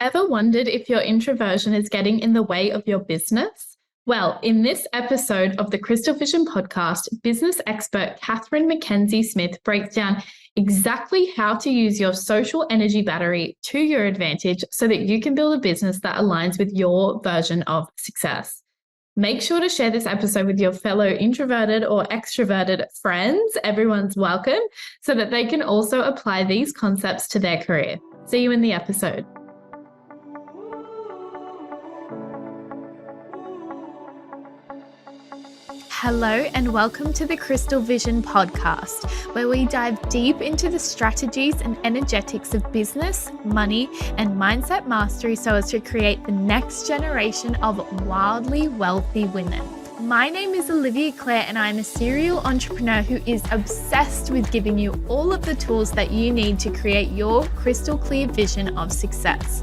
Ever wondered if your introversion is getting in the way of your business? Well, in this episode of the Crystal Vision podcast, business expert Katherine Mackenzie-Smith breaks down exactly how to use your social energy battery to your advantage so that you can build a business that aligns with your version of success. Make sure to share this episode with your fellow introverted or extroverted friends. Everyone's welcome, so that they can also apply these concepts to their career. See you in the episode. Hello and welcome to the Crystal Vision podcast, where we dive deep into the strategies and energetics of business, money, and mindset mastery so as to create the next generation of wildly wealthy women. My name is Olivia, Clare, and I'm a serial entrepreneur who is obsessed with giving you all of the tools that you need to create your crystal clear vision of success.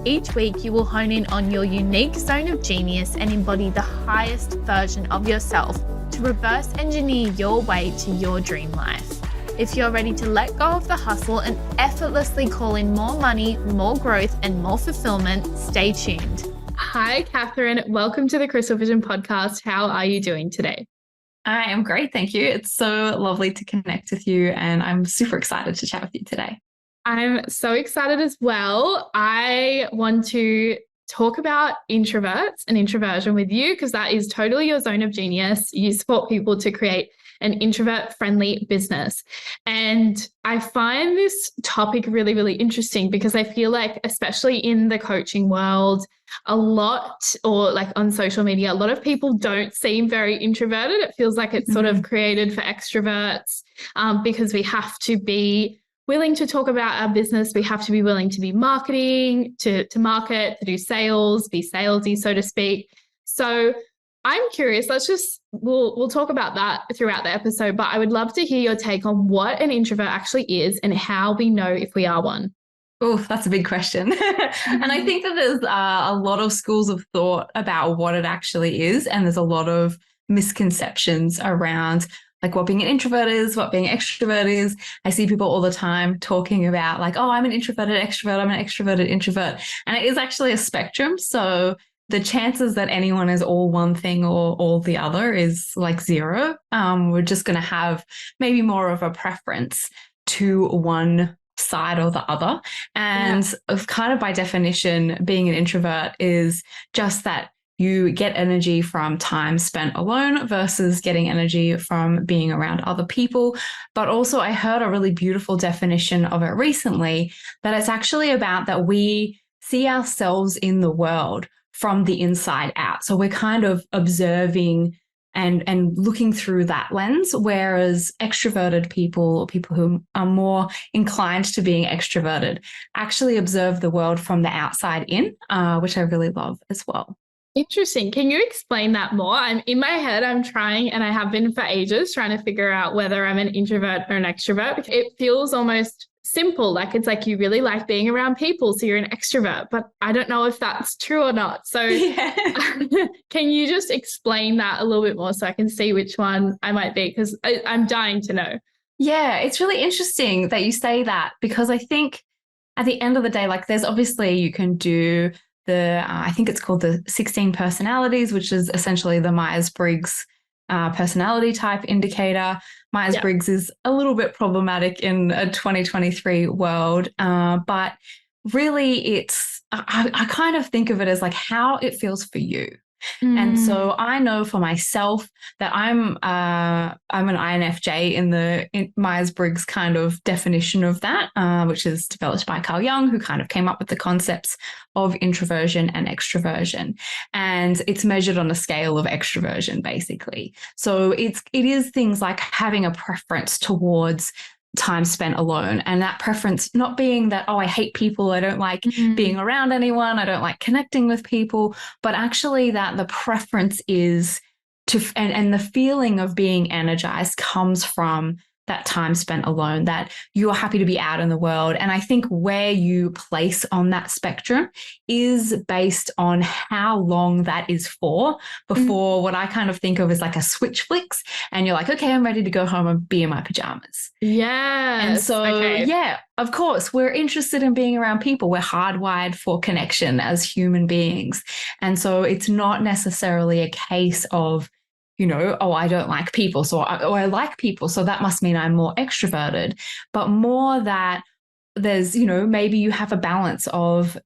Each week, you will hone in on your unique zone of genius and embody the highest version of yourself to reverse engineer your way to your dream life. If you're ready to let go of the hustle and effortlessly call in more money, more growth, and more fulfillment, stay tuned. Hi, Katherine. Welcome to the Crystal Vision podcast. How are you doing today? I am great, thank you. It's so lovely to connect with you, and I'm super excited to chat with you today. I'm so excited as well. I want to talk about introverts and introversion with you because that is totally your zone of genius. You support people to create an introvert-friendly business. And I find this topic really, really interesting because I feel like, especially in the coaching world, a lot, or like on social media, a lot of people don't seem very introverted. It feels like it's sort of created for extroverts because we have to be willing to talk about our business. We have to be willing to be marketing, to market, to do sales, be salesy, so to speak. So I'm curious, we'll talk about that throughout the episode, but I would love to hear your take on what an introvert actually is and how we know if we are one. Oh, that's a big question. And I think that there's a lot of schools of thought about what it actually is. And there's a lot of misconceptions around like what being an introvert is, what being an extrovert is. I see people all the time talking about like, oh, I'm an introverted extrovert, I'm an extroverted introvert. And it is actually a spectrum. So the chances that anyone is all one thing or all the other is like zero. We're just going to have maybe more of a preference to one side or the other. And kind of by definition, being an introvert is just that you get energy from time spent alone versus getting energy from being around other people. But also I heard a really beautiful definition of it recently, that it's actually about that we see ourselves in the world from the inside out. So we're kind of observing and looking through that lens, whereas extroverted people, or people who are more inclined to being extroverted, actually observe the world from the outside in, which I really love as well. Interesting. Can you explain that more? I'm in my head, I'm trying, and I have been for ages, trying to figure out whether I'm an introvert or an extrovert. It feels almost simple. Like it's like you really like being around people, so you're an extrovert, but I don't know if that's true or not. So can you just explain that a little bit more so I can see which one I might be? Because I'm dying to know. Yeah, it's really interesting that you say that, because I think at the end of the day, like there's obviously you can do I think it's called the 16 personalities, which is essentially the Myers-Briggs personality type indicator. Myers-Briggs is a little bit problematic in a 2023 world, but really I kind of think of it as like how it feels for you. And so I know for myself that I'm an INFJ in Myers-Briggs kind of definition of that, which is developed by Carl Jung, who kind of came up with the concepts of introversion and extroversion. And it's measured on a scale of extroversion, basically. So it is things like having a preference towards time spent alone, and that preference not being that, oh, I hate people, I don't like being around anyone, I don't like connecting with people, but actually that the preference is to and the feeling of being energized comes from that time spent alone, that you're happy to be out in the world. And I think where you place on that spectrum is based on how long that is for before what I kind of think of as like a switch flicks. And you're like, okay, I'm ready to go home and be in my pajamas. Yeah. And so, yeah, of course, we're interested in being around people. We're hardwired for connection as human beings. And so it's not necessarily a case of, you know, oh, I don't like people, or I like people, so that must mean I'm more extroverted, but more that there's, you know, maybe you have a balance of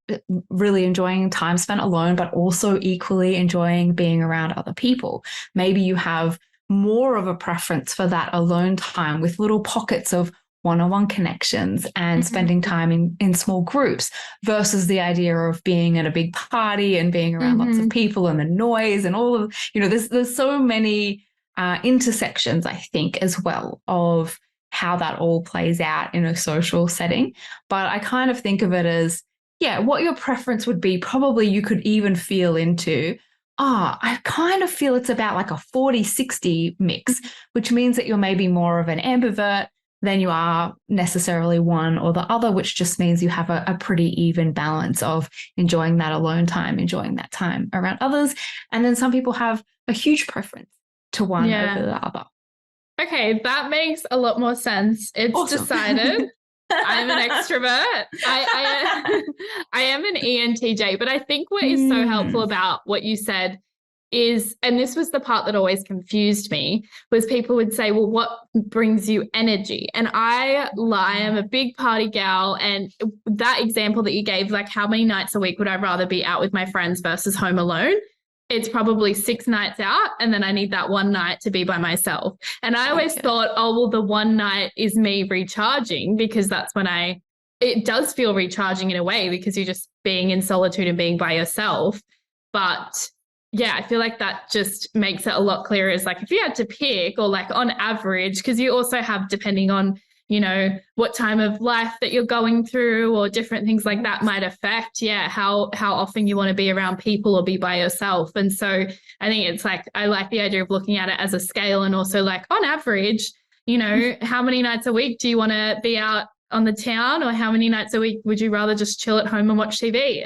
really enjoying time spent alone, but also equally enjoying being around other people. Maybe you have more of a preference for that alone time with little pockets of one-on-one connections and spending time in small groups versus the idea of being at a big party and being around lots of people and the noise and all of, you know, there's so many intersections, I think, as well, of how that all plays out in a social setting. But I kind of think of it as, yeah, what your preference would be, probably you could even feel into, I kind of feel it's about like a 40-60 mix, which means that you're maybe more of an ambivert than you are necessarily one or the other, which just means you have a pretty even balance of enjoying that alone time, enjoying that time around others. And then some people have a huge preference to one over the other. Okay, that makes a lot more sense. It's awesome. Decided. I'm an extrovert. I am an ENTJ, but I think what is so helpful about what you said is, and this was the part that always confused me, was people would say, well, what brings you energy? And I am a big party gal. And that example that you gave, like how many nights a week would I rather be out with my friends versus home alone? It's probably 6 nights out, and then I need that one night to be by myself. And I always thought, oh, well, the one night is me recharging, because that's when it does feel recharging in a way, because you're just being in solitude and being by yourself. But yeah, I feel like that just makes it a lot clearer. Is like if you had to pick, or like on average, because you also have, depending on, you know, what time of life that you're going through or different things like that might affect, how often you want to be around people or be by yourself. And so I think it's like, I like the idea of looking at it as a scale, and also like on average, you know, how many nights a week do you want to be out on the town, or how many nights a week would you rather just chill at home and watch TV?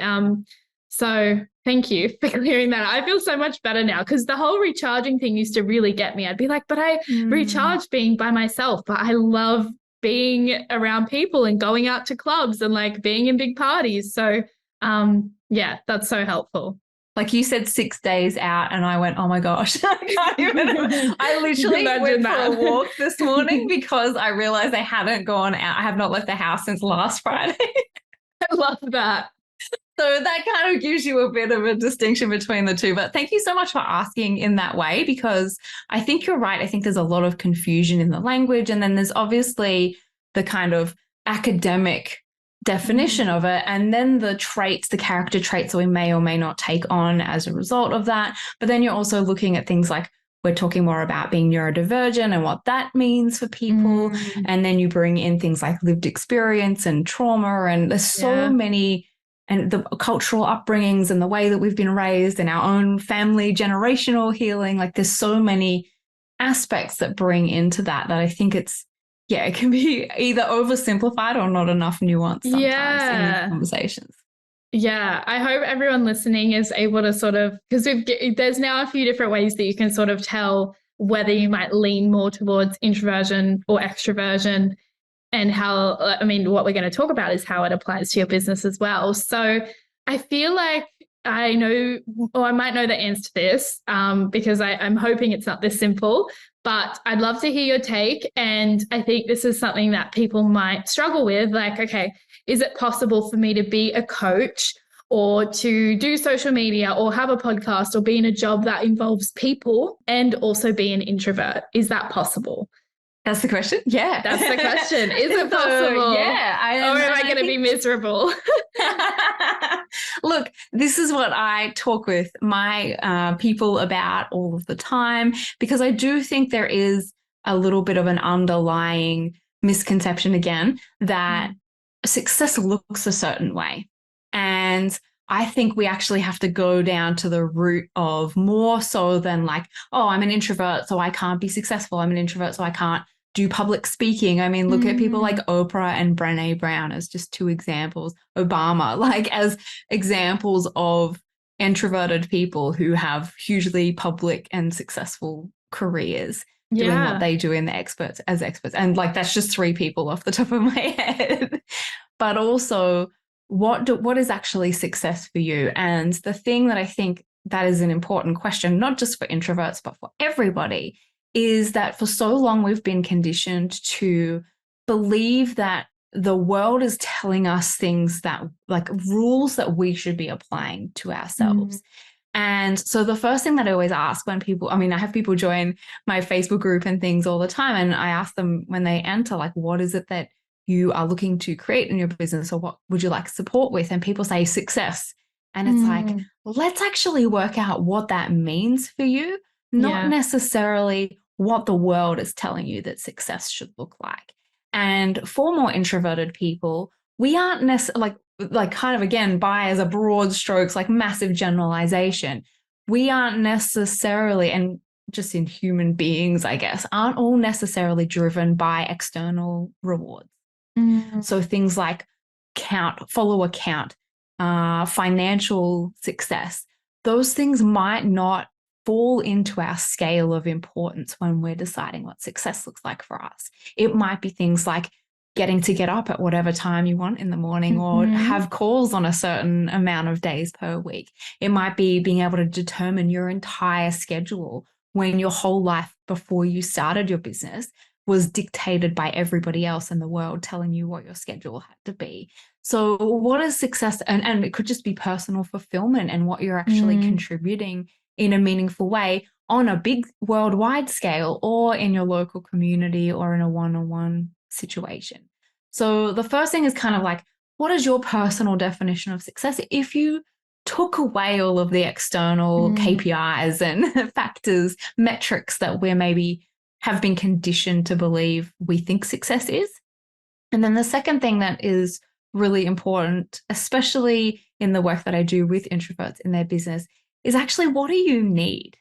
So thank you for clearing that. I feel so much better now, because the whole recharging thing used to really get me. I'd be like, but I recharge being by myself, but I love being around people and going out to clubs and like being in big parties. So that's so helpful. Like you said, 6 days out, and I went, oh my gosh, I can't even. I literally went for a walk this morning because I realized I hadn't gone out. I have not left the house since last Friday. I love that. So that kind of gives you a bit of a distinction between the two. But thank you so much for asking in that way, because I think you're right. I think there's a lot of confusion in the language. And then there's obviously the kind of academic definition of it. And then the traits, the character traits that we may or may not take on as a result of that. But then you're also looking at things like, we're talking more about being neurodivergent and what that means for people. And then you bring in things like lived experience and trauma. And there's so many, and the cultural upbringings and the way that we've been raised and our own family generational healing. Like there's so many aspects that bring into that I think it's, it can be either oversimplified or not enough nuance sometimes in these conversations. Yeah, I hope everyone listening is able to sort of, because there's now a few different ways that you can sort of tell whether you might lean more towards introversion or extroversion, and how, I mean, what we're going to talk about is how it applies to your business as well. So I feel like I know, or I might know the answer to this, because I'm hoping it's not this simple, but I'd love to hear your take. And I think this is something that people might struggle with. Like, okay, is it possible for me to be a coach, or to do social media, or have a podcast, or be in a job that involves people and also be an introvert? Is that possible? That's the question. Yeah. That's the question. Is it possible? Yeah. Or am I going to be miserable? Look, this is what I talk with my people about all of the time, because I do think there is a little bit of an underlying misconception again that success looks a certain way. And I think we actually have to go down to the root of more so than like, oh, I'm an introvert, so I can't be successful. I'm an introvert, so I can't do public speaking. I mean, look at people like Oprah and Brené Brown as just two examples, Obama, like as examples of introverted people who have hugely public and successful careers doing what they do in the experts as experts. And like, that's just three people off the top of my head. But also, what is actually success for you? And the thing that I think that is an important question, not just for introverts, but for everybody, is that for so long we've been conditioned to believe that the world is telling us things that, like, rules that we should be applying to ourselves. And so the first thing that I always ask when people, I mean, I have people join my Facebook group and things all the time, and I ask them when they enter, like, what is it that you are looking to create in your business, or what would you like support with? And people say success. And it's like, let's actually work out what that means for you, not necessarily what the world is telling you that success should look like. And for more introverted people, we aren't necessarily like kind of, again, by as a broad strokes, like massive generalization, we aren't necessarily, and just in human beings, I guess, aren't all necessarily driven by external rewards. So things like follower count, financial success, those things might not fall into our scale of importance when we're deciding what success looks like for us. It might be things like getting to get up at whatever time you want in the morning, or have calls on a certain amount of days per week. It might be being able to determine your entire schedule when your whole life before you started your business was dictated by everybody else in the world telling you what your schedule had to be. So what is success? And it could just be personal fulfillment and what you're actually contributing in a meaningful way on a big worldwide scale, or in your local community, or in a one-on-one situation. So the first thing is kind of like, what is your personal definition of success? If you took away all of the external KPIs and factors, metrics that we're maybe have been conditioned to believe we think success is. And then the second thing that is really important, especially in the work that I do with introverts in their business, is actually, what do you need?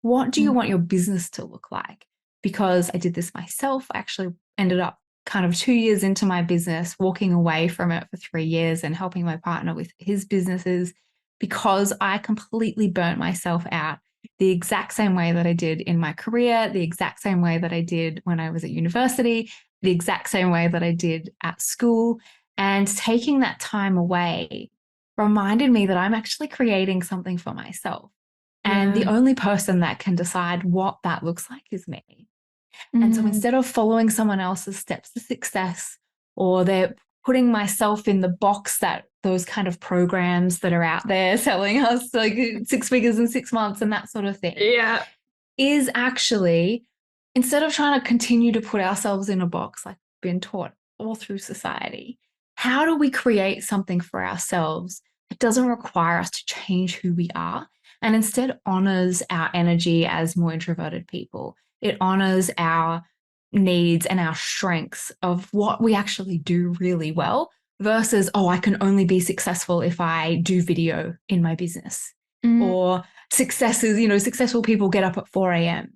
What do you want your business to look like? Because I did this myself. I actually ended up kind of 2 years into my business, walking away from it for 3 years and helping my partner with his businesses, because I completely burnt myself out the exact same way that I did in my career, the exact same way that I did when I was at university, the exact same way that I did at school. And taking that time away reminded me that I'm actually creating something for myself. And the only person that can decide what that looks like is me. And so instead of following someone else's steps to success, or they're putting myself in the box that those kind of programs that are out there selling us like 6 figures in 6 months and that sort of thing, is actually, instead of trying to continue to put ourselves in a box like we've been taught all through society, how do we create something for ourselves that doesn't require us to change who we are, and instead honors our energy as more introverted people? It honors our needs and our strengths of what we actually do really well, versus, oh, I can only be successful if I do video in my business. Or successful people get up at 4 a.m.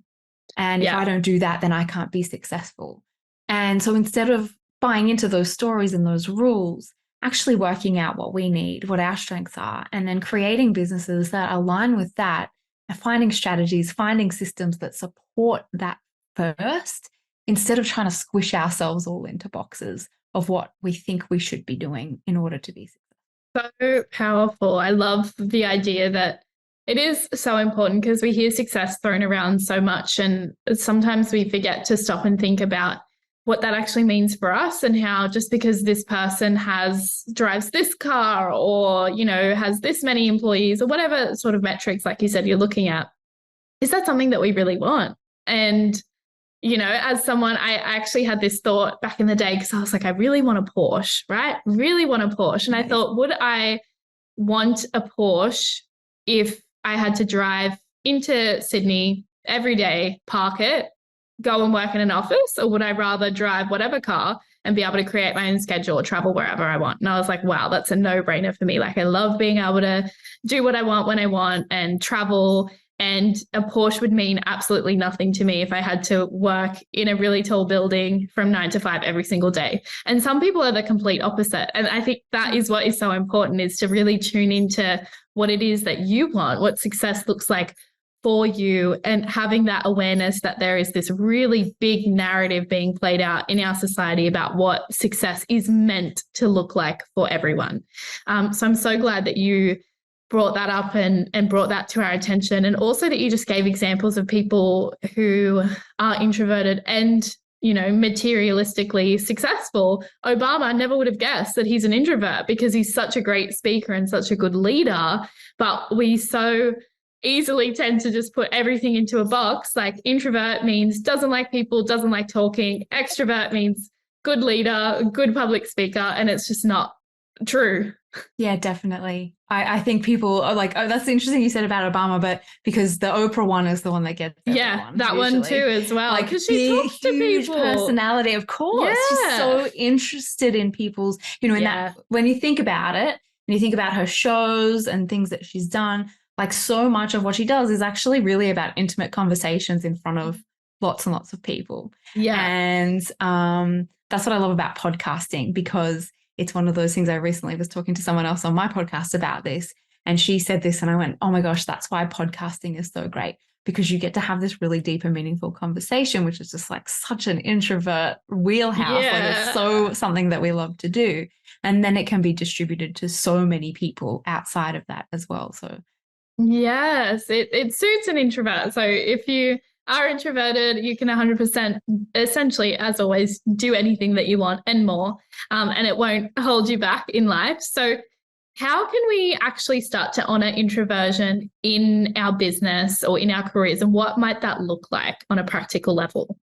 And if I don't do that, then I can't be successful. And so instead of buying into those stories and those rules, actually working out what we need, what our strengths are, and then creating businesses that align with that, and finding strategies, finding systems that support that first, instead of trying to squish ourselves all into boxes of what we think we should be doing in order to be successful. So powerful. I love the idea that it is so important, because we hear success thrown around so much, and sometimes we forget to stop and think about what that actually means for us, and how just because this person drives this car, or, has this many employees, or whatever sort of metrics, like you said, you're looking at, is that something that we really want? And as someone, I actually had this thought back in the day, because I was like, I really want a Porsche, right? Really want a Porsche. And I thought, would I want a Porsche if I had to drive into Sydney every day, park it, go and work in an office? Or would I rather drive whatever car and be able to create my own schedule, travel wherever I want? And I was like, wow, that's a no-brainer for me. Like, I love being able to do what I want when I want and travel And a Porsche would mean absolutely nothing to me if I had to work in a really tall building from 9 to 5 every single day. And some people are the complete opposite. And I think that is what is so important, is to really tune into what it is that you want, what success looks like for you, and having that awareness that there is this really big narrative being played out in our society about what success is meant to look like for everyone. So I'm so glad that you brought that up and brought that to our attention. And also that you just gave examples of people who are introverted and, you know, materialistically successful. Obama never would have guessed that he's an introvert because he's such a great speaker and such a good leader. But we so easily tend to just put everything into a box. Like introvert means doesn't like people, doesn't like talking. Extrovert means good leader, good public speaker. And it's just not true. Yeah, definitely. I think people are like, oh, that's interesting you said about Obama, but because the Oprah one is the one that gets everyone, that usually. One too as well. Like because she talks to huge people. Personality, of course. She's so interested in people's, you know, in that, when you think about it, and you think about her shows and things that she's done, like so much of what she does is actually really about intimate conversations in front of lots and lots of people. Yeah. And that's what I love about podcasting, because it's one of those things. I recently was talking to someone else on my podcast about this, and she said this, and I went, oh my gosh, that's why podcasting is so great, because you get to have this really deep and meaningful conversation, which is just like such an introvert wheelhouse. Like it's so something that we love to do. And then it can be distributed to so many people outside of that as well. So yes, it suits an introvert. So if you are introverted, you can 100% essentially, as always, do anything that you want and more, and it won't hold you back in life. So how can we actually start to honor introversion in our business or in our careers, and what might that look like on a practical level?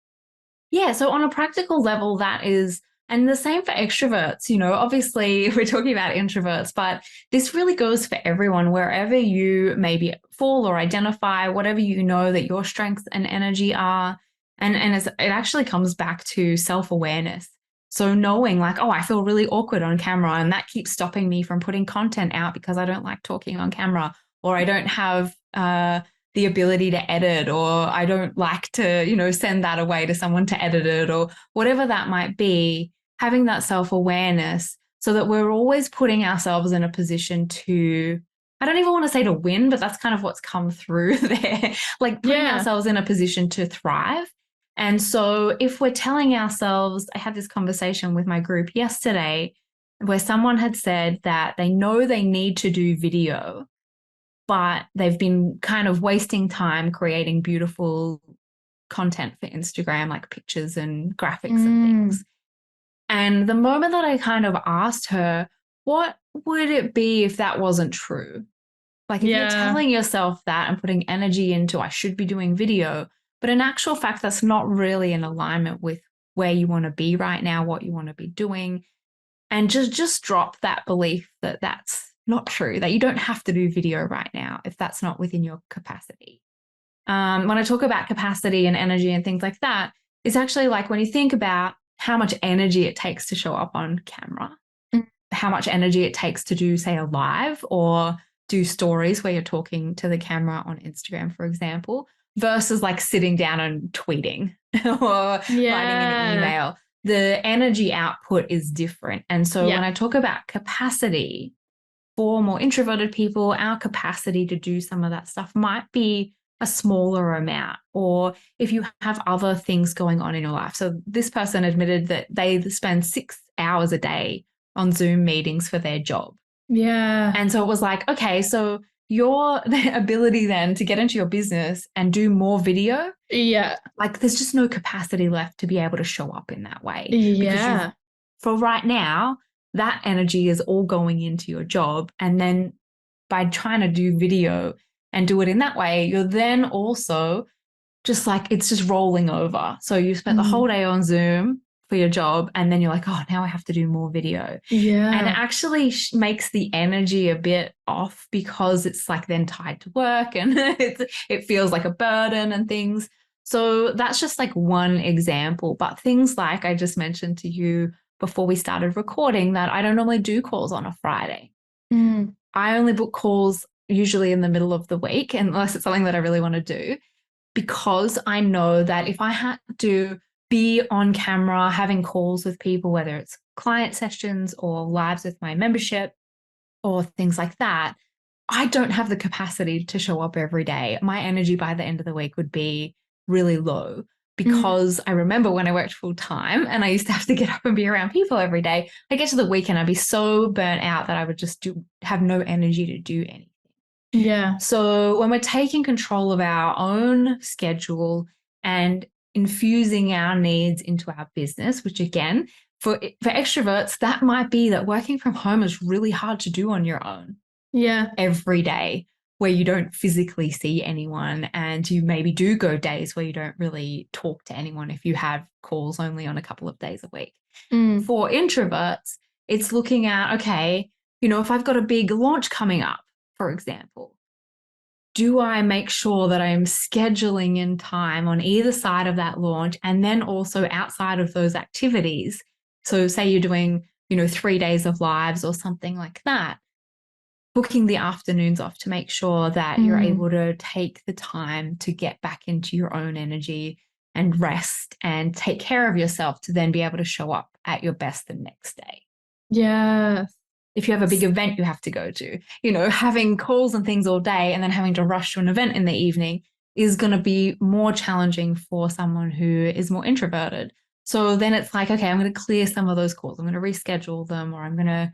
Yeah, so on a practical level, that is, and the same for extroverts, you know, obviously we're talking about introverts, but this really goes for everyone, wherever you maybe fall or identify, whatever you know that your strengths and energy are. And it actually comes back to self-awareness. So knowing like, oh, I feel really awkward on camera, and that keeps stopping me from putting content out because I don't like talking on camera, or I don't have the ability to edit, or I don't like to, you know, send that away to someone to edit it, or whatever that might be. Having that self-awareness so that we're always putting ourselves in a position to, I don't even want to say to win, but that's kind of what's come through there, like putting ourselves in a position to thrive. And so if we're telling ourselves, I had this conversation with my group yesterday where someone had said that they know they need to do video, but they've been kind of wasting time creating beautiful content for Instagram, like pictures and graphics and things. And the moment that I kind of asked her, what would it be if that wasn't true? Like if you're telling yourself that and putting energy into, I should be doing video, but in actual fact, that's not really in alignment with where you want to be right now, what you want to be doing. And just drop that belief that that's not true, that you don't have to do video right now if that's not within your capacity. When I talk about capacity and energy and things like that, it's actually like when you think about how much energy it takes to show up on camera, how much energy it takes to do, say, a live or do stories where you're talking to the camera on Instagram, for example, versus like sitting down and tweeting or writing an email. The energy output is different. And so when I talk about capacity for more introverted people, our capacity to do some of that stuff might be a smaller amount, or if you have other things going on in your life. So this person admitted that they spend 6 hours a day on Zoom meetings for their job. Yeah. And so it was like, okay, so your ability then to get into your business and do more video, like there's just no capacity left to be able to show up in that way. Yeah. For right now, that energy is all going into your job. And then by trying to do video and do it in that way, you're then also just like, it's just rolling over. So you spent the whole day on Zoom for your job, and then you're like, oh, now I have to do more video. Yeah. And it actually makes the energy a bit off because it's like then tied to work and it feels like a burden and things. So that's just like one example. But things like I just mentioned to you before we started recording that I don't normally do calls on a Friday. I only book calls usually in the middle of the week, unless it's something that I really want to do, because I know that if I had to be on camera having calls with people, whether it's client sessions or lives with my membership or things like that, I don't have the capacity to show up every day. My energy by the end of the week would be really low, because I remember when I worked full time and I used to have to get up and be around people every day, I get to the weekend, I'd be so burnt out that I would just have no energy to do anything. Yeah. So when we're taking control of our own schedule and infusing our needs into our business, which again, for extroverts, that might be that working from home is really hard to do on your own. Yeah. Every day, where you don't physically see anyone, and you maybe do go days where you don't really talk to anyone if you have calls only on a couple of days a week. For introverts, it's looking at, okay, if I've got a big launch coming up, for example, do I make sure that I'm scheduling in time on either side of that launch, and then also outside of those activities? So say you're doing, 3 days of lives or something like that, booking the afternoons off to make sure that you're able to take the time to get back into your own energy and rest and take care of yourself to then be able to show up at your best the next day. Yeah. If you have a big event you have to go to, having calls and things all day and then having to rush to an event in the evening is going to be more challenging for someone who is more introverted. So then it's like, okay, I'm going to clear some of those calls. I'm going to reschedule them, or I'm going to,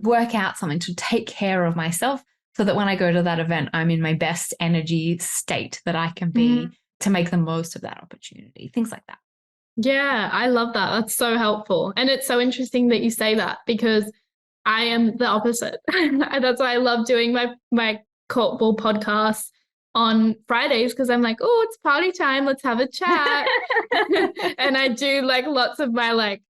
work out something to take care of myself so that when I go to that event, I'm in my best energy state that I can be to make the most of that opportunity, things like that. Yeah, I love that. That's so helpful. And it's so interesting that you say that, because I am the opposite. That's why I love doing my call podcasts on Fridays, because I'm like, oh, it's party time. Let's have a chat. And I do like lots of my like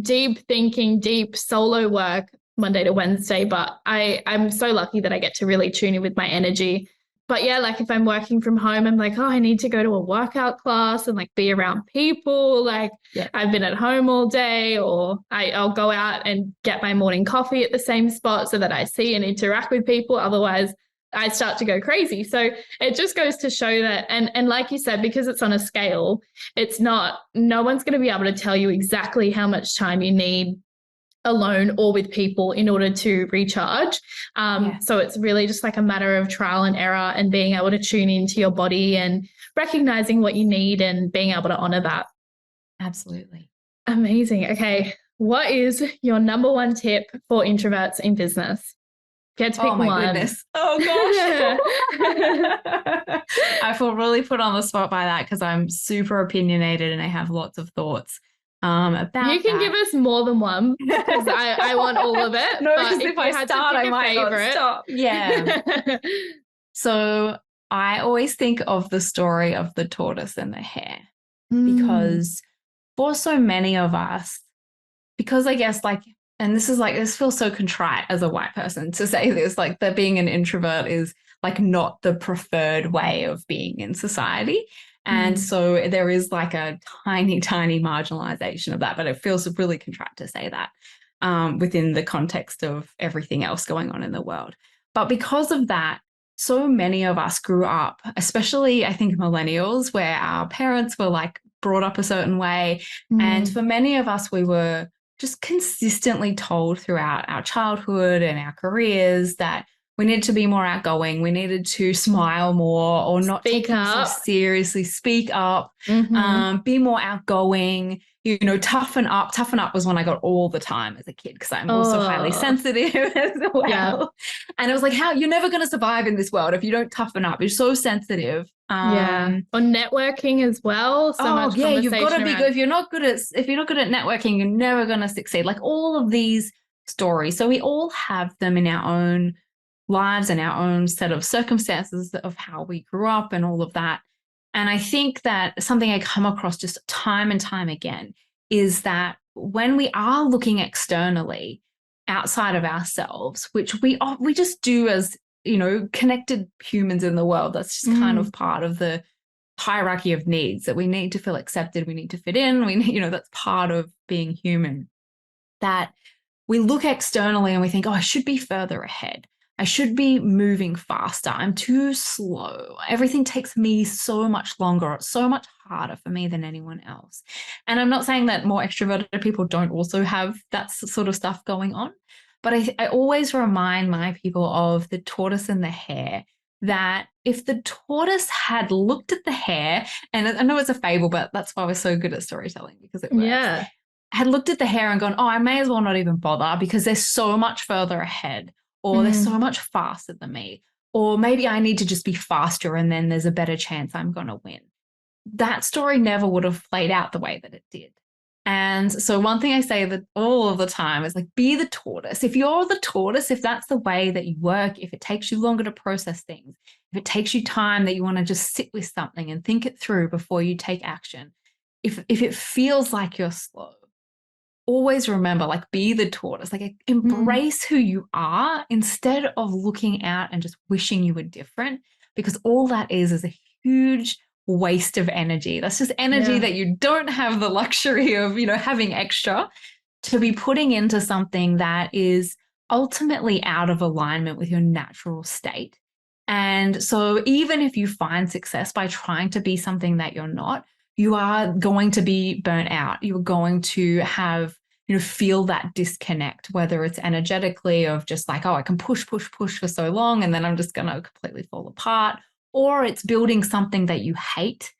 deep thinking, deep solo work Monday to Wednesday. But I'm so lucky that I get to really tune in with my energy. But yeah, like if I'm working from home, I'm like, oh, I need to go to a workout class and like be around people. Like I've been at home all day, or I'll go out and get my morning coffee at the same spot so that I see and interact with people. Otherwise, I start to go crazy. So it just goes to show that, and like you said, because it's on a scale, it's not, no one's going to be able to tell you exactly how much time you need alone or with people in order to recharge. So it's really just like a matter of trial and error and being able to tune into your body and recognizing what you need and being able to honor that. Absolutely. Amazing. Okay. What is your number one tip for introverts in business? Get to pick one. Oh my goodness. Oh gosh. I feel really put on the spot by that, because I'm super opinionated and I have lots of thoughts about You can give us more than one, because I want all of it. No, because if I start, I might not stop. Yeah. So I always think of the story of the tortoise and the hare, because for so many of us, because I guess like, and this feels so contrite as a white person to say this, like that being an introvert is like not the preferred way of being in society. And so there is like a tiny, tiny marginalization of that, but it feels really contrite to say that within the context of everything else going on in the world. But because of that, so many of us grew up, especially I think millennials, where our parents were like brought up a certain way. And for many of us, we were just consistently told throughout our childhood and our careers that we needed to be more outgoing. We needed to smile more, or not take things so seriously, speak up, be more outgoing, toughen up. Toughen up was when I got all the time as a kid, because I'm also highly sensitive as well. Yeah. And it was like, you're never going to survive in this world if you don't toughen up. You're so sensitive. Or networking as well. So much conversation. You've got to be good. If you're not good at networking, you're never going to succeed. Like all of these stories. So we all have them in our own lives and our own set of circumstances of how we grew up and all of that. And I think that something I come across just time and time again is that when we are looking externally outside of ourselves, which we just do as, connected humans in the world, that's just kind of part of the hierarchy of needs, that we need to feel accepted, we need to fit in, that's part of being human, that we look externally and we think, I should be further ahead. I should be moving faster. I'm too slow. Everything takes me so much longer. It's so much harder for me than anyone else. And I'm not saying that more extroverted people don't also have that sort of stuff going on, but I always remind my people of the tortoise and the hare, that if the tortoise had looked at the hare, and I know it's a fable, but that's why we're so good at storytelling, because it works. Yeah. Had looked at the hare and gone, oh, I may as well not even bother because they're so much further ahead, or they're so much faster than me, or maybe I need to just be faster and then there's a better chance I'm going to win. That story never would have played out the way that it did. And so one thing I say that all of the time is like, be the tortoise. If you're the tortoise, if that's the way that you work, if it takes you longer to process things, if it takes you time that you want to just sit with something and think it through before you take action, if it feels like you're slow, always remember, like, be the tortoise, like embrace who you are instead of looking out and just wishing you were different, because all that is a huge waste of energy. That's just energy that you don't have the luxury of, having extra to be putting into something that is ultimately out of alignment with your natural state. And so even if you find success by trying to be something that you're not, you are going to be burnt out. You're going to have, feel that disconnect, whether it's energetically of just like, oh, I can push for so long and then I'm just going to completely fall apart, or it's building something that you hate.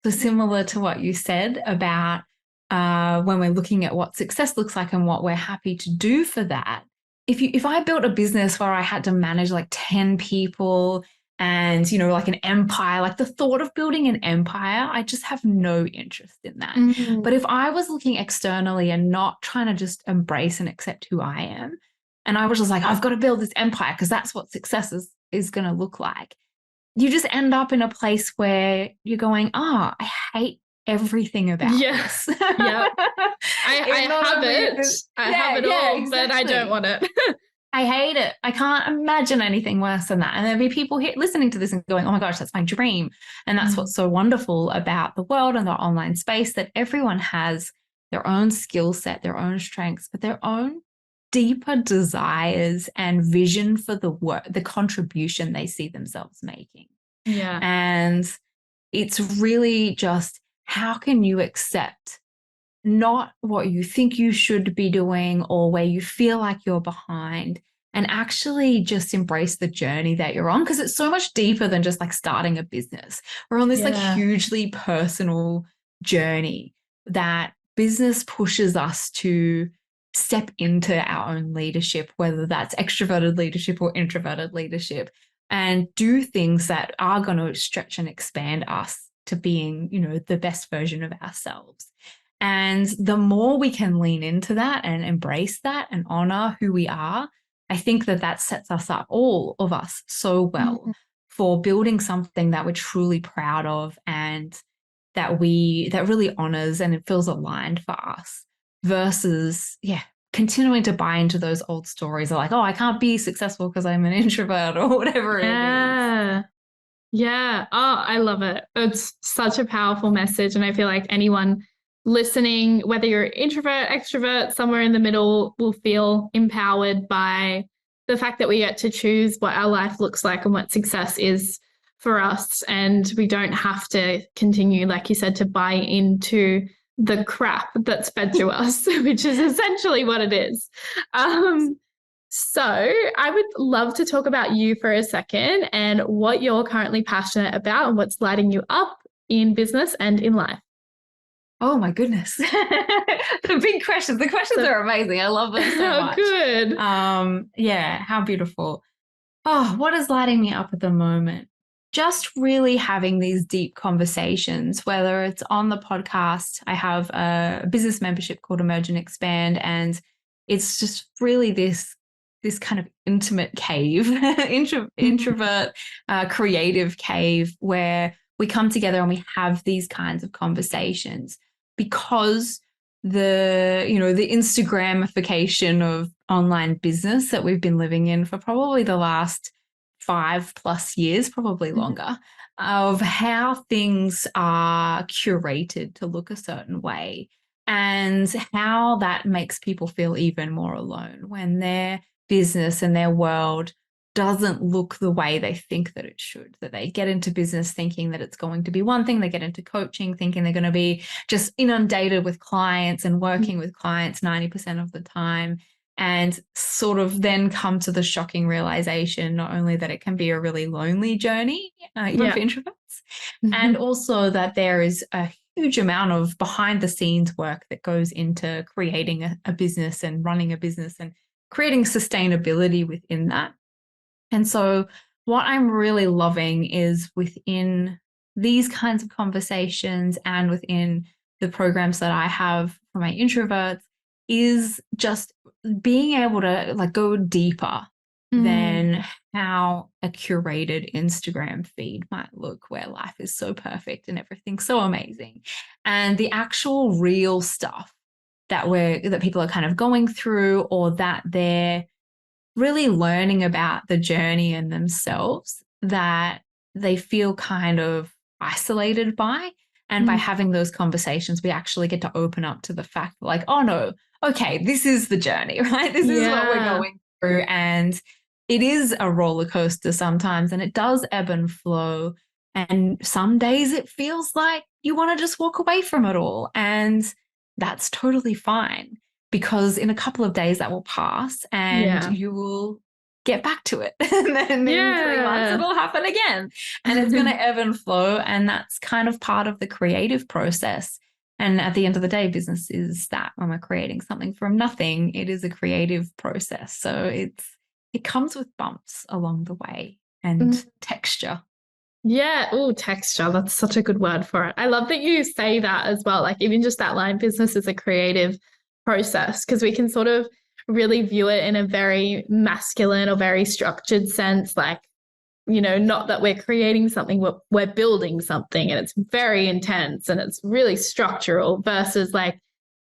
So similar to what you said about when we're looking at what success looks like and what we're happy to do for that. If I built a business where I had to manage like 10 people and, like an empire, like the thought of building an empire, I just have no interest in that. But if I was looking externally and not trying to just embrace and accept who I am, and I was just like, I've got to build this empire because that's what success is going to look like, you just end up in a place where you're going, oh, I hate everything about this. Yeah. I have it. I have it all, exactly. But I don't want it. I hate it. I can't imagine anything worse than that. And there'll be people here listening to this and going, oh my gosh, that's my dream. And that's what's so wonderful about the world and the online space, that everyone has their own skill set, their own strengths, but their own deeper desires and vision for the work, the contribution they see themselves making. Yeah. And it's really just, how can you accept not what you think you should be doing or where you feel like you're behind, and actually just embrace the journey that you're on, because it's so much deeper than just like starting a business. We're on this like hugely personal journey that business pushes us to step into our own leadership, whether that's extroverted leadership or introverted leadership, and do things that are going to stretch and expand us to being, the best version of ourselves. And the more we can lean into that and embrace that and honor who we are, I think that sets us up, all of us, so well for building something that we're truly proud of and that really honors and it feels aligned for us, versus, continuing to buy into those old stories of like, oh, I can't be successful because I'm an introvert or whatever it is. Yeah. Oh, I love it. It's such a powerful message. And I feel like anyone listening, whether you're introvert, extrovert, somewhere in the middle, will feel empowered by the fact that we get to choose what our life looks like and what success is for us. And we don't have to continue, like you said, to buy into the crap that's fed to us, which is essentially what it is. So I would love to talk about you for a second and what you're currently passionate about and what's lighting you up in business and in life. Oh my goodness. The big questions. The questions are amazing. I love them so much. Good. How beautiful. Oh, what is lighting me up at the moment? Just really having these deep conversations, whether it's on the podcast. I have a business membership called Emerge and Expand, and it's just really this kind of intimate cave, introvert, creative cave, where we come together and we have these kinds of conversations, because the Instagramification of online business that we've been living in for probably the last 5+ years, probably longer, of how things are curated to look a certain way, and how that makes people feel even more alone when their business and their world doesn't look the way they think that it should, that they get into business thinking that it's going to be one thing. They get into coaching thinking they're going to be just inundated with clients and working with clients 90% of the time, and sort of then come to the shocking realization, not only that it can be a really lonely journey, even for introverts, and also that there is a huge amount of behind the scenes work that goes into creating a business and running a business and creating sustainability within that. And so what I'm really loving is within these kinds of conversations and within the programs that I have for my introverts is just being able to like go deeper than how a curated Instagram feed might look, where life is so perfect and everything's so amazing. And the actual real stuff that people are kind of going through, or that they're really learning about the journey and themselves, that they feel kind of isolated by. And by having those conversations, we actually get to open up to the fact like, oh no, okay, this is the journey, right? This is what we're going through. And it is a roller coaster sometimes, and it does ebb and flow. And some days it feels like you want to just walk away from it all. And that's totally fine, because in a couple of days that will pass and you will get back to it. And then in 3 months it'll happen again. And it's going to ebb and flow. And that's kind of part of the creative process. And at the end of the day, business is that when we're creating something from nothing, it is a creative process. So it comes with bumps along the way and texture. Yeah. Oh, texture. That's such a good word for it. I love that you say that as well. Like even just that line, business is a creative process, because we can sort of really view it in a very masculine or very structured sense. Like, you know, not that we're creating something, we're building something, and it's very intense and it's really structural, versus like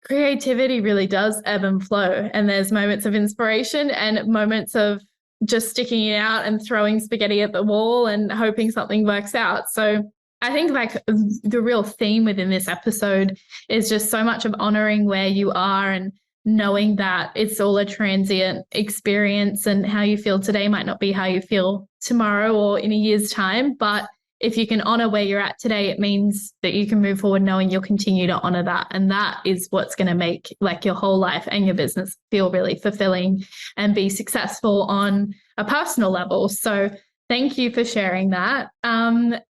creativity really does ebb and flow. And there's moments of inspiration and moments of just sticking it out and throwing spaghetti at the wall and hoping something works out. So I think like the real theme within this episode is just so much of honoring where you are and knowing that it's all a transient experience, and how you feel today might not be how you feel tomorrow or in a year's time. But if you can honor where you're at today, it means that you can move forward knowing you'll continue to honor that. And that is what's going to make like your whole life and your business feel really fulfilling and be successful on a personal level. So thank you for sharing that.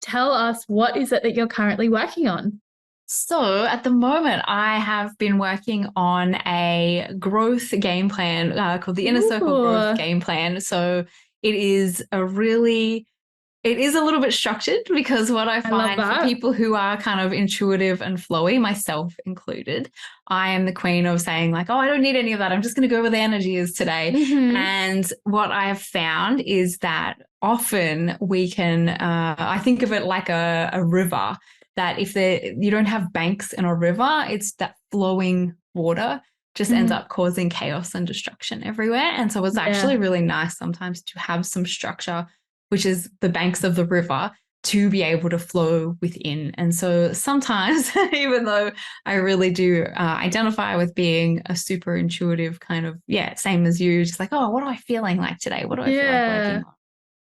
Tell us, what is it that you're currently working on? So at the moment, I have been working on a growth game plan called the Inner Circle Growth Game Plan. So it is a little bit structured, because what I find for people who are kind of intuitive and flowy, myself included, I am the queen of saying like, oh, I don't need any of that. I'm just going to go where the energy is today. And what I have found is that often we can, I think of it like a river, that if you don't have banks in a river, it's that flowing water just ends up causing chaos and destruction everywhere. And so it's actually really nice sometimes to have some structure, which is the banks of the river, to be able to flow within. And so sometimes, even though I really do identify with being a super intuitive kind of, same as you, just like, oh, what am I feeling like today? What do I feel like working on?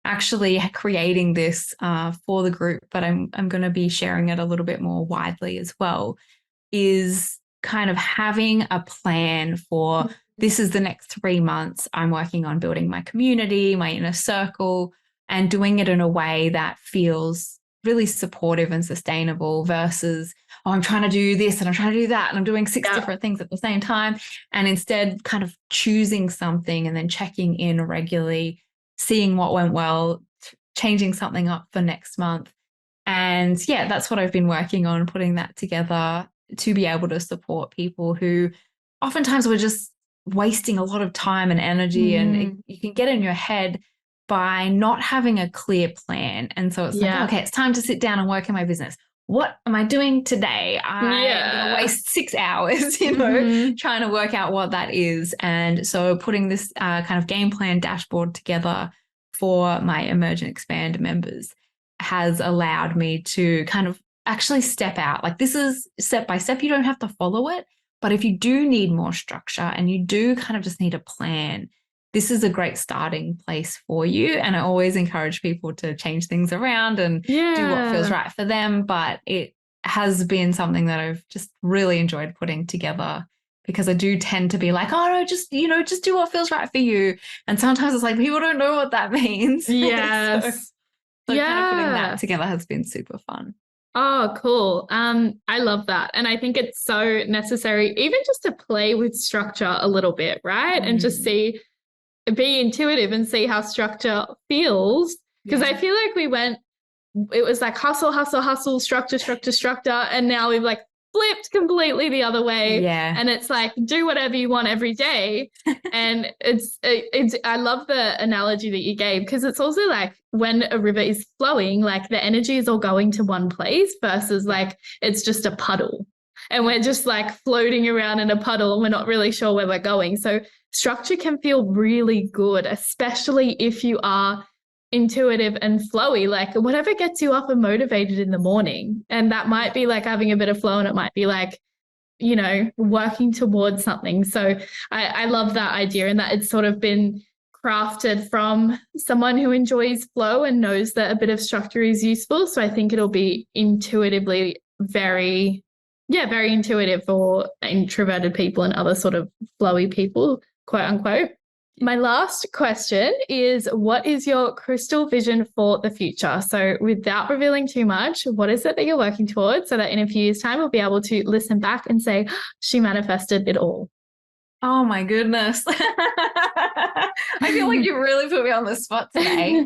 Actually creating this for the group, but I'm going to be sharing it a little bit more widely as well, is kind of having a plan for this is the next 3 months. I'm working on building my community, my inner circle, and doing it in a way that feels really supportive and sustainable, versus, oh, I'm trying to do this and I'm trying to do that and I'm doing 6 different things at the same time. And instead kind of choosing something and then checking in regularly, seeing what went well, changing something up for next month. And that's what I've been working on, putting that together to be able to support people who oftentimes we're just wasting a lot of time and energy, and you can get in your head by not having a clear plan. And so it's like, okay, it's time to sit down and work in my business. What am I doing today? I'm going to waste 6 hours, trying to work out what that is. And so putting this kind of game plan dashboard together for my Emerge and Expand members has allowed me to kind of actually step out. Like, this is step by step. You don't have to follow it. But if you do need more structure and you do kind of just need a plan, this is a great starting place for you. And I always encourage people to change things around and do what feels right for them. But it has been something that I've just really enjoyed putting together, because I do tend to be like, oh no, just do what feels right for you. And sometimes it's like, people don't know what that means. Yes. So kind of putting that together has been super fun. Oh, cool. I love that. And I think it's so necessary, even just to play with structure a little bit, right? And just be intuitive and see how structure feels. Because I feel like it was like hustle, hustle, hustle, structure, structure, structure. And now we've like flipped completely the other way. Yeah. And it's like, do whatever you want every day. And I love the analogy that you gave, because it's also like when a river is flowing, like the energy is all going to one place versus like it's just a puddle. And we're just like floating around in a puddle and we're not really sure where we're going. So structure can feel really good, especially if you are intuitive and flowy, like whatever gets you up and motivated in the morning. And that might be like having a bit of flow, and it might be like, working towards something. So I love that idea, and that it's sort of been crafted from someone who enjoys flow and knows that a bit of structure is useful. So I think it'll be intuitively very intuitive for introverted people and other sort of flowy people, quote unquote. My last question is, what is your crystal vision for the future? So without revealing too much, what is it that you're working towards, so that in a few years' time, we'll be able to listen back and say, she manifested it all? Oh my goodness. I feel like you really put me on the spot today.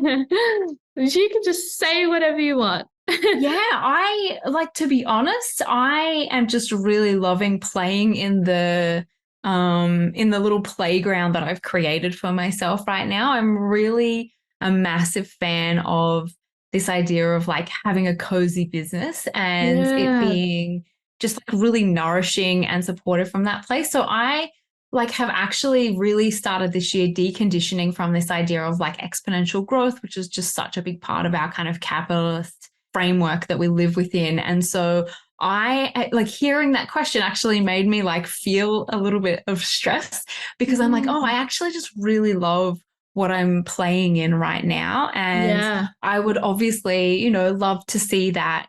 You can just say whatever you want. I like, to be honest, I am just really loving playing in the little playground that I've created for myself right now. I'm really a massive fan of this idea of like having a cozy business and it being just like really nourishing and supportive from that place. So I like have actually really started this year deconditioning from this idea of like exponential growth, which is just such a big part of our kind of capitalist framework that we live within. And so I like, hearing that question actually made me like feel a little bit of stress, because I'm like, oh, I actually just really love what I'm playing in right now. And I would obviously, love to see that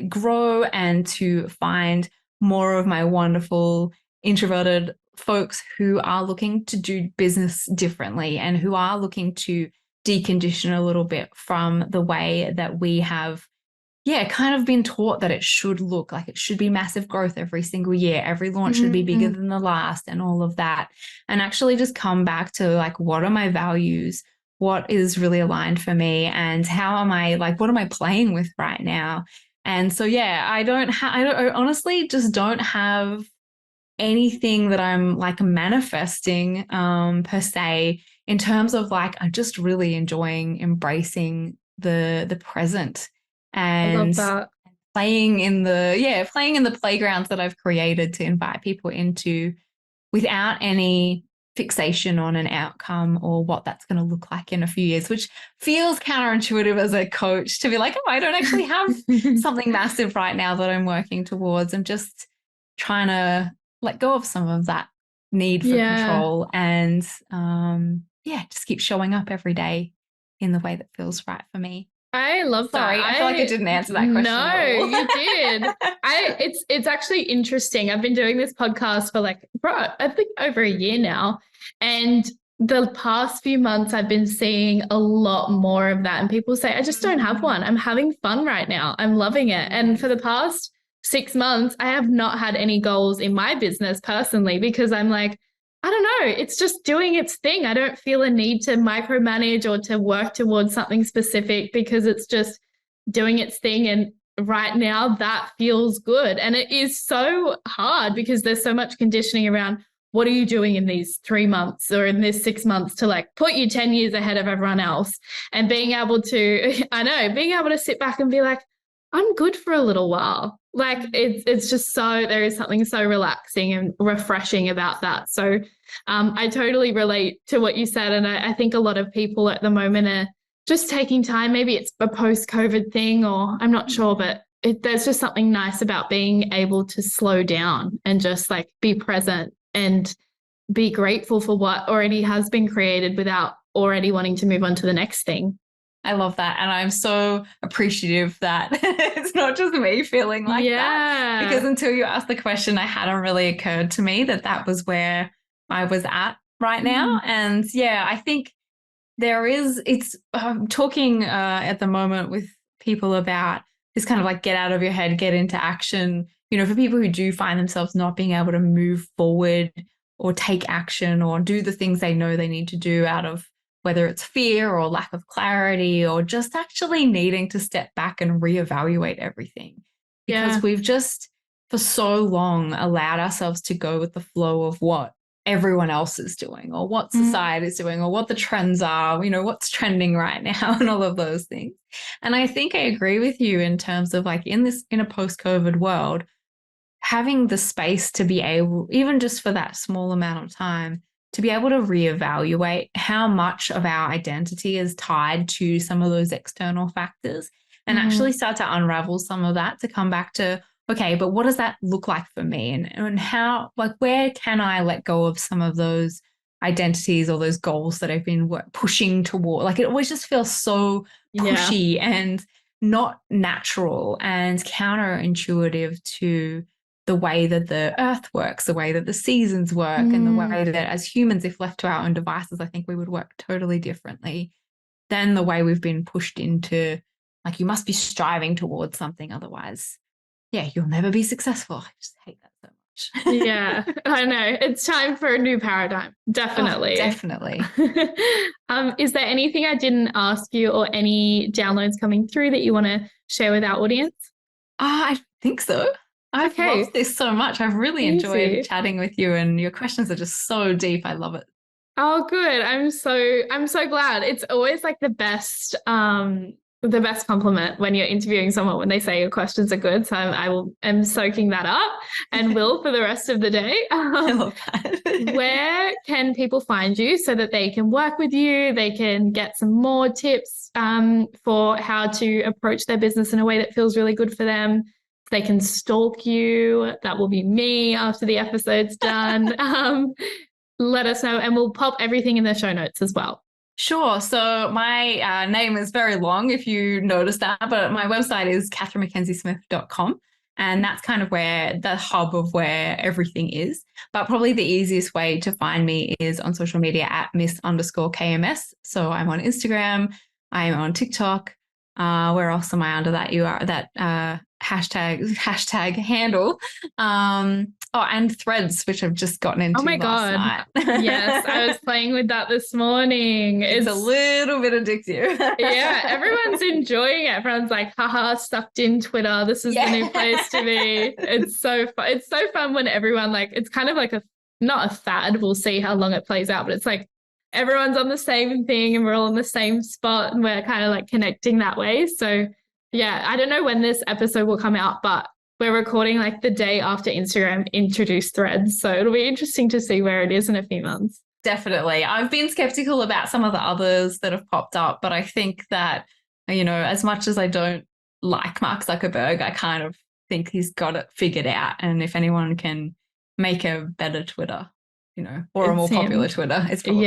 grow and to find more of my wonderful introverted folks who are looking to do business differently and who are looking to decondition a little bit from the way that we have kind of been taught that it should look like. It should be massive growth every single year. Every launch should be bigger than the last and all of that. And actually just come back to like, what are my values? What is really aligned for me? And how am I like, what am I playing with right now? And so, I honestly just don't have anything that I'm like manifesting per se, in terms of like, I'm just really enjoying embracing the present and playing in the playgrounds that I've created to invite people into, without any fixation on an outcome or what that's going to look like in a few years, which feels counterintuitive as a coach to be like, oh, I don't actually have something massive right now that I'm working towards. I'm just trying to let go of some of that need for control and just keep showing up every day in the way that feels right for me. I love that. Sorry, I feel like I didn't answer that question. No, you did. It's actually interesting. I've been doing this podcast for I think over a year now. And the past few months, I've been seeing a lot more of that. And people say, I just don't have one. I'm having fun right now. I'm loving it. And for the past 6 months, I have not had any goals in my business personally, because I'm like, I don't know, it's just doing its thing. I don't feel a need to micromanage or to work towards something specific, because it's just doing its thing. And right now that feels good. And it is so hard because there's so much conditioning around, what are you doing in these 3 months or in this 6 months to like put you 10 years ahead of everyone else. And being able to sit back and be like, I'm good for a little while. Like it's just there is something so relaxing and refreshing about that. So I totally relate to what you said. And I think a lot of people at the moment are just taking time. Maybe it's a post-COVID thing, or I'm not sure, but there's just something nice about being able to slow down and just like be present and be grateful for what already has been created without already wanting to move on to the next thing. I love that. And I'm so appreciative that it's not just me feeling like that. Because until you asked the question, it hadn't really occurred to me that that was where I was at right now. And yeah, I think I'm talking at the moment with people about this kind of like get out of your head, get into action. You know, for people who do find themselves not being able to move forward or take action or do the things they know they need to do out of whether it's fear or lack of clarity or just actually needing to step back and reevaluate everything. Because we've just for so long allowed ourselves to go with the flow of what everyone else is doing or what society is doing or what the trends are, you know, what's trending right now and all of those things. And I think I agree with you in terms of like in a post-COVID world, having the space to be able, even just for that small amount of time, to be able to reevaluate how much of our identity is tied to some of those external factors and actually start to unravel some of that to come back to, okay, but what does that look like for me? And how, like, where can I let go of some of those identities or those goals that I've been pushing toward? Like, it always just feels so pushy and not natural and counterintuitive to the way that the earth works, the way that the seasons work, and the way that as humans, if left to our own devices, I think we would work totally differently than the way we've been pushed into, like, you must be striving towards something. Otherwise, you'll never be successful. I just hate that so much. Yeah, I know. It's time for a new paradigm. Definitely. Oh, definitely. Is there anything I didn't ask you or any downloads coming through that you want to share with our audience? I think so. I've loved this so much. I've really enjoyed chatting with you, and your questions are just so deep. I love it. Oh, good. I'm so glad. It's always like the best compliment when you're interviewing someone when they say your questions are good. So I'm soaking that up and will for the rest of the day. I love that. Where can people find you so that they can work with you? They can get some more tips for how to approach their business in a way that feels really good for them. They can stalk you. That will be me after the episode's done. Let us know, and we'll pop everything in the show notes as well. Sure. So my name is very long, if you noticed that, but my website is katherinemackenzie-smith.com. And that's kind of where the hub of where everything is. But probably the easiest way to find me is on social media at miss_KMS. So I'm on Instagram. I'm on TikTok. Where else am I under that hashtag handle? And Threads, which I've just gotten into last night. Yes, I was playing with that this morning. It's a little bit addictive. Yeah, everyone's enjoying it. Everyone's like, haha, sucked in Twitter. This is the new place to be. It's so fun. It's so fun when everyone, like, it's kind of like not a fad. We'll see how long it plays out, but it's like everyone's on the same thing and we're all in the same spot and we're kind of like connecting that way. So yeah, I don't know when this episode will come out, but we're recording like the day after Instagram introduced Threads. So it'll be interesting to see where it is in a few months. Definitely. I've been skeptical about some of the others that have popped up, but I think that, you know, as much as I don't like Mark Zuckerberg, I kind of think he's got it figured out. And if anyone can make a better Twitter, you know, or a more popular Twitter, it's probably.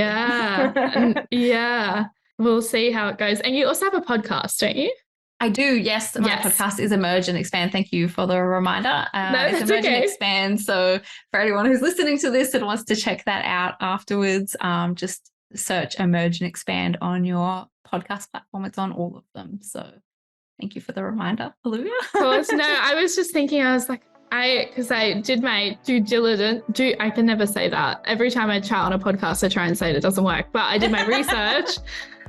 Yeah. We'll see how it goes. And you also have a podcast, don't you? I do, yes. My podcast is Emerge and Expand. Thank you for the reminder. It's Emerge and Expand. So for anyone who's listening to this and wants to check that out afterwards, just search Emerge and Expand on your podcast platform. It's on all of them. So thank you for the reminder, Olivia. Of course. No, I was just thinking, I was like, because I did my due diligence. I can never say that. Every time I chat on a podcast, I try and say it doesn't work. But I did my research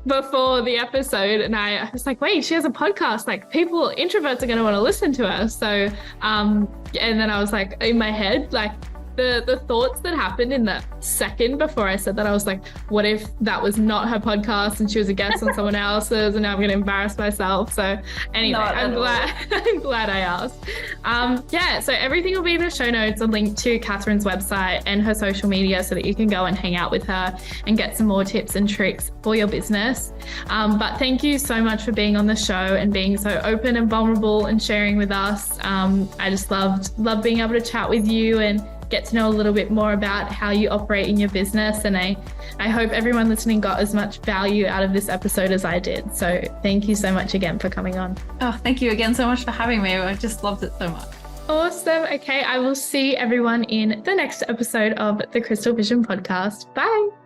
before the episode and I was like, wait, she has a podcast. Like introverts are going to want to listen to her. So, and then I was like, in my head, like the thoughts that happened in that second before I said that, I was like, what if that was not her podcast and she was a guest on someone else's and now I'm going to embarrass myself. So anyway, I'm glad I asked. So everything will be in the show notes, a link to Katherine's website and her social media so that you can go and hang out with her and get some more tips and tricks for your business. But thank you so much for being on the show and being so open and vulnerable and sharing with us. I just loved being able to chat with you and get to know a little bit more about how you operate in your business. And I hope everyone listening got as much value out of this episode as I did. So thank you so much again for coming on. Oh, thank you again so much for having me. I just loved it so much. Awesome. Okay, I will see everyone in the next episode of the Crystal Vision podcast. Bye.